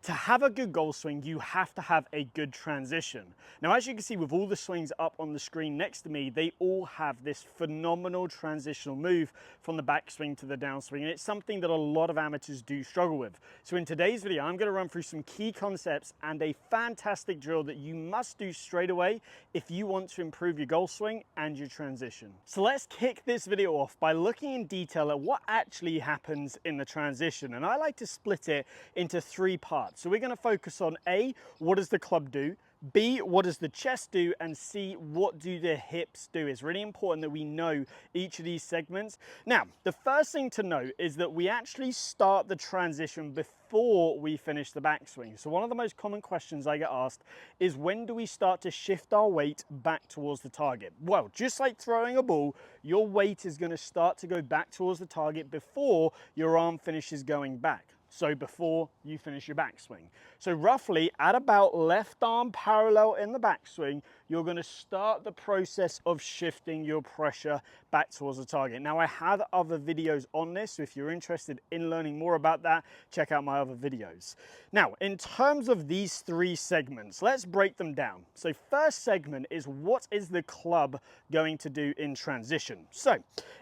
To have a good golf swing, you have to have a good transition. Now, as you can see with all the swings up on the screen next to me, they all have this phenomenal transitional move from the backswing to the downswing, and it's something that a lot of amateurs do struggle with. So in today's video, I'm going to run through some key concepts and a fantastic drill that you must do straight away if you want to improve your golf swing and your transition. So let's kick this video off by looking in detail at what actually happens in the transition, and I like to split it into three parts. So we're going to focus on A, what does the club do? B, what does the chest do? And C, what do the hips do? It's really important that we know each of these segments. Now, the first thing to note is that we actually start the transition before we finish the backswing. So one of the most common questions I get asked is, when do we start to shift our weight back towards the target? Well, just like throwing a ball, your weight is going to start to go back towards the target before your arm finishes going back. So before you finish your backswing. So roughly at about left arm parallel in the backswing, you're going to start the process of shifting your pressure back towards the target. Now, I have other videos on this, so if you're interested in learning more about that, check out my other videos. Now, in terms of these three segments, let's break them down. So first segment is, what is the club going to do in transition? So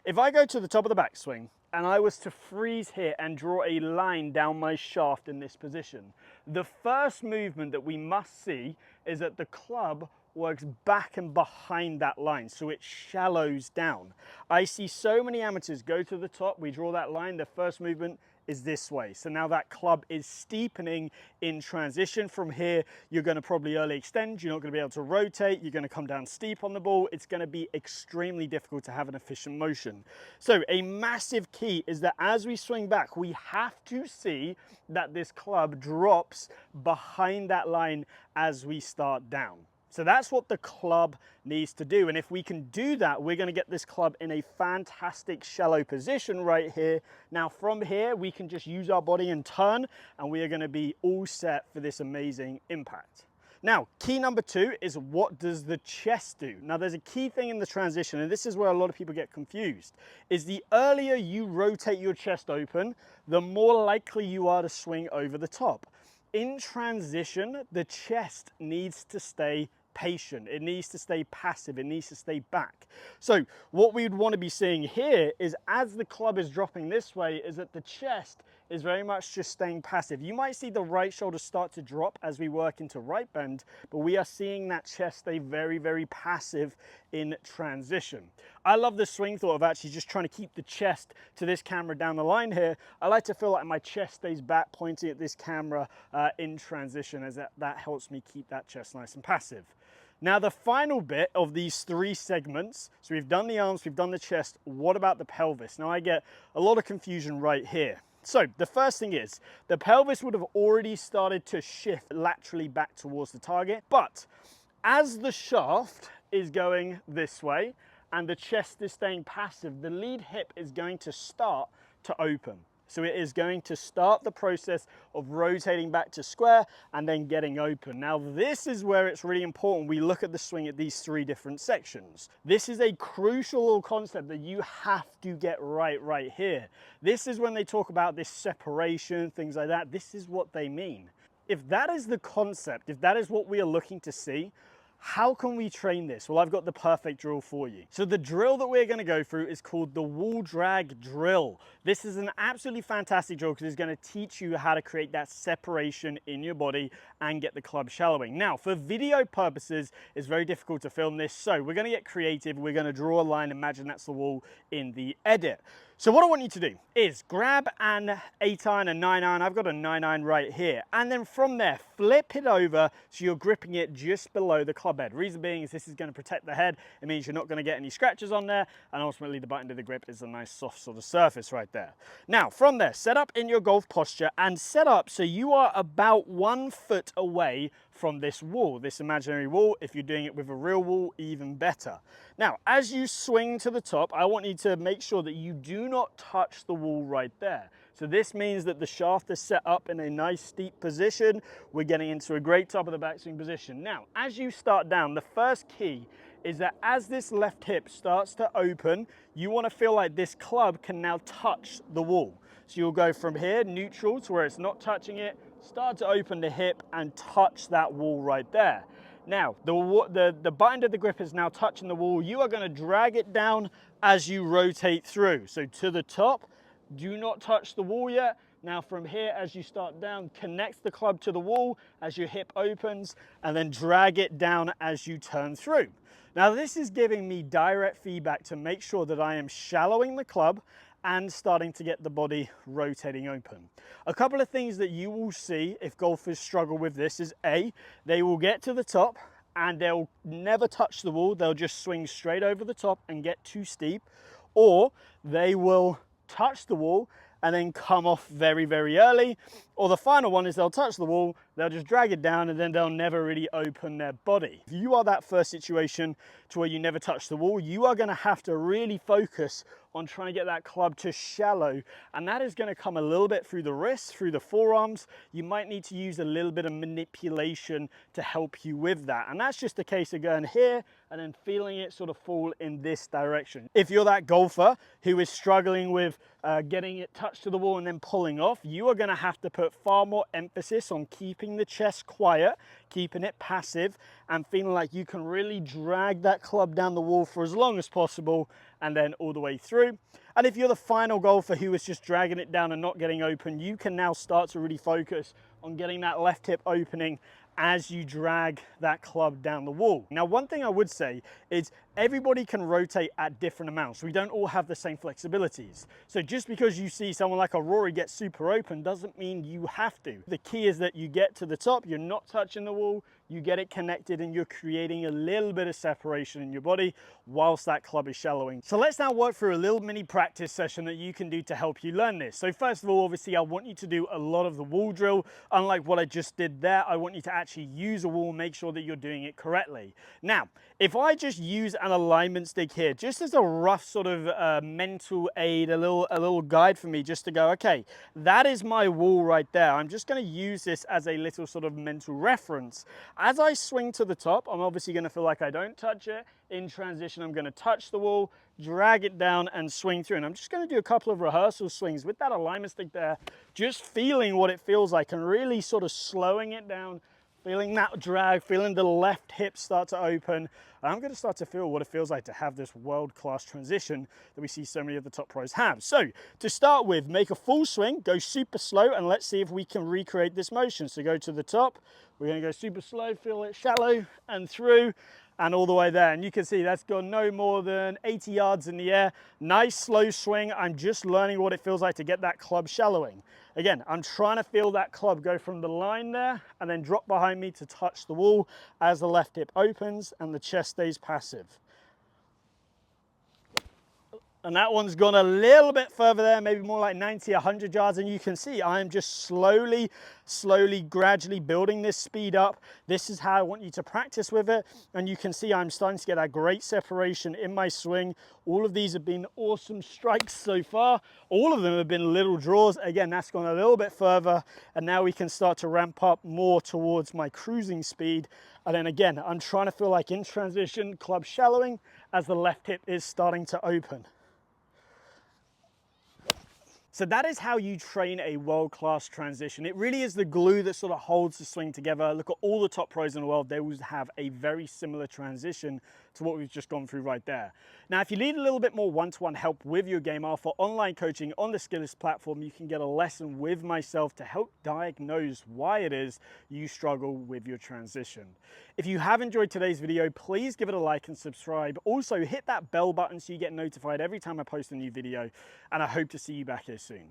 if I go to the top of the backswing, and I was to freeze here and draw a line down my shaft in this position, the first movement that we must see is that the club works back and behind that line, so it shallows down. I see so many amateurs go to the top, we draw that line, the first movement is this way. So now that club is steepening in transition. From here, you're going to probably early extend, you're not going to be able to rotate, you're going to come down steep on the ball. It's going to be extremely difficult to have an efficient motion. So a massive key is that as we swing back, we have to see that this club drops behind that line as we start down. So that's what the club needs to do. And if we can do that, we're going to get this club in a fantastic shallow position right here. Now from here, we can just use our body and turn, and we are going to be all set for this amazing impact. Now, key number two is, what does the chest do? Now, there's a key thing in the transition, and this is where a lot of people get confused, is the earlier you rotate your chest open, the more likely you are to swing over the top. In transition, the chest needs to stay patient, it needs to stay passive, it needs to stay back. So what we'd want to be seeing here is, as the club is dropping this way, is that the chest is very much just staying passive. You might see the right shoulder start to drop as we work into right bend, but we are seeing that chest stay very, very passive in transition. I love the swing thought of actually just trying to keep the chest to this camera down the line here. I like to feel like my chest stays back pointing at this camera in transition, as that helps me keep that chest nice and passive. Now, the final bit of these three segments, so we've done the arms, we've done the chest, what about the pelvis? Now, I get a lot of confusion right here. So the first thing is, the pelvis would have already started to shift laterally back towards the target, but as the shaft is going this way and the chest is staying passive, the lead hip is going to start to open. So it is going to start the process of rotating back to square and then getting open. Now, this is where it's really important we look at the swing at these three different sections. This is a crucial concept that you have to get right here. This is when they talk about this separation, things like that. This is what they mean. If that is the concept, if that is what we are looking to see, how can we train this? Well, I've got the perfect drill for you. So the drill that we're going to go through is called the wall drag drill. This is an absolutely fantastic drill because it's going to teach you how to create that separation in your body and get the club shallowing. Now, for video purposes, it's very difficult to film this, so we're going to get creative. We're going to draw a line. Imagine that's the wall in the edit. So what I want you to do is grab an 8-iron, a 9-iron. I've got a 9-iron right here. And then from there, flip it over so you're gripping it just below the club head. Reason being is this is going to protect the head. It means you're not going to get any scratches on there. And ultimately, the button to the grip is a nice soft sort of surface right there. Now, from there, set up in your golf posture and set up so you are about 1 foot away from this wall, this imaginary wall. If you're doing it with a real wall, even better. Now, as you swing to the top, I want you to make sure that you do not touch the wall right there. So this means that the shaft is set up in a nice steep position. We're getting into a great top of the backswing position. Now, as you start down, the first key is that as this left hip starts to open, you want to feel like this club can now touch the wall. So you'll go from here, neutral, to where it's not touching it, start to open the hip and touch that wall right there. Now, the bind of the grip is now touching the wall. You are going to drag it down as you rotate through. So to the top, do not touch the wall yet. Now from here, as you start down, connect the club to the wall as your hip opens, and then drag it down as you turn through. Now this is giving me direct feedback to make sure that I am shallowing the club and starting to get the body rotating open. A couple of things that you will see if golfers struggle with this is A, they will get to the top and they'll never touch the wall. They'll just swing straight over the top and get too steep, or they will touch the wall and then come off very, very early. Or the final one is they'll touch the wall, they'll just drag it down, and then they'll never really open their body. If you are that first situation to where you never touch the wall, you are going to have to really focus on trying to get that club to shallow, and that is going to come a little bit through the wrists, through the forearms. You might need to use a little bit of manipulation to help you with that, and that's just a case of going here and then feeling it sort of fall in this direction. If you're that golfer who is struggling with getting it touched to the wall and then pulling off, you are going to have to put far more emphasis on keeping the chest quiet, keeping it passive, and feeling like you can really drag that club down the wall for as long as possible and then all the way through. And if you're the final golfer who is just dragging it down and not getting open, you can now start to really focus on getting that left hip opening as you drag that club down the wall. Now, one thing I would say is everybody can rotate at different amounts. We don't all have the same flexibilities. So just because you see someone like a Rory get super open doesn't mean you have to. The key is that you get to the top, you're not touching the wall, you get it connected, and you're creating a little bit of separation in your body whilst that club is shallowing. So let's now work through a little mini practice session that you can do to help you learn this. So first of all, obviously I want you to do a lot of the wall drill. Unlike what I just did there, I want you to actually use a wall, make sure that you're doing it correctly. Now, if I just use an alignment stick here, just as a rough sort of mental aid, a little guide for me, just to go, okay, that is my wall right there. I'm just going to use this as a little sort of mental reference. As I swing to the top, I'm obviously going to feel like I don't touch it. In transition, I'm going to touch the wall, drag it down and swing through. And I'm just going to do a couple of rehearsal swings with that alignment stick there, just feeling what it feels like and really sort of slowing it down, feeling that drag, feeling the left hip start to open. And I'm going to start to feel what it feels like to have this world-class transition that we see so many of the top pros have. So to start with, make a full swing, go super slow, and let's see if we can recreate this motion. So go to the top, we're going to go super slow, feel it shallow and through and all the way there. And you can see that's gone no more than 80 yards in the air. Nice slow swing. I'm just learning what it feels like to get that club shallowing. Again, I'm trying to feel that club go from the line there and then drop behind me to touch the wall as the left hip opens and the chest stays passive. And that one's gone a little bit further there, maybe more like 90, 100 yards. And you can see I'm just slowly, gradually building this speed up. This is how I want you to practice with it. And you can see I'm starting to get that great separation in my swing. All of these have been awesome strikes so far. All of them have been little draws. Again, that's gone a little bit further. And now we can start to ramp up more towards my cruising speed. And then again, I'm trying to feel like in transition, club shallowing as the left hip is starting to open. So that is how you train a world-class transition. It really is the glue that sort of holds the swing together. Look at all the top pros in the world. They will have a very similar transition to what we've just gone through right there. Now, if you need a little bit more one-to-one help with your game, I offer online coaching on the Skillest platform. You can get a lesson with myself to help diagnose why it is you struggle with your transition. If you have enjoyed today's video, please give it a like and subscribe. Also, hit that bell button so you get notified every time I post a new video, and I hope to see you back here soon.